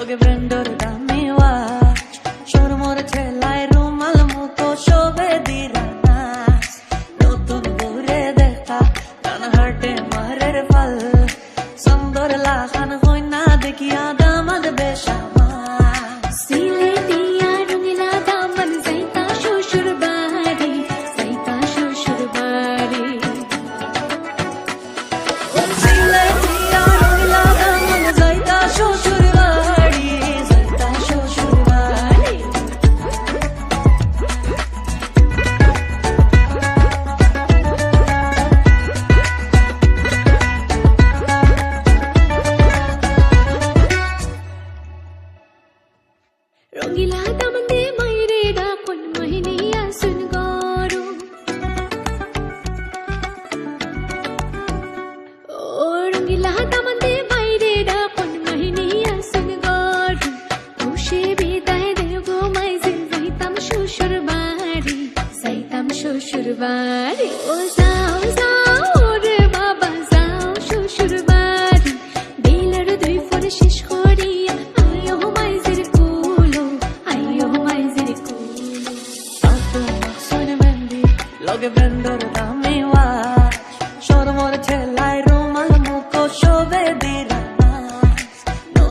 Look at Brenda, dame watch. Shor more thelai rumal muko shobe dirana. Notun bure dekha, kana harte marer fal. Sandor lakhan hoy na dekhiya damad beshama. সিলেটিয়া Rangeela Daman যাইতা শ্বশুর বাড়ি, যাইতা শ্বশুর বাড়ি। সিলেটিয়া রঙিলা দামন যাইতা শ্বশুর বাড়ি, যাইতা শ্বশুর বাড়ি। রঙিলা দামন দে মাইরে ডা কোন মহিনিয়া সুন গরু। ও রঙিলা দামন দে মাইরে ডা কোন মহিনিয়া সুন গরু। খুশি বিদায় দেব মাইজিল যাইতাম শ্বশুর বাড়ি, যাইতাম শ্বশুর বাড়ি। ও যাও যাও রে বাবা যাও শ্বশুর বাড়ি। বেলার দুই ফোর শেষ করিয়া আইও মাইজির কুলো, আইও মাইজির কুলো। Tanto soy mendi, lo que prendo dame watch. Shor more thelai rumal muko shobe dirana.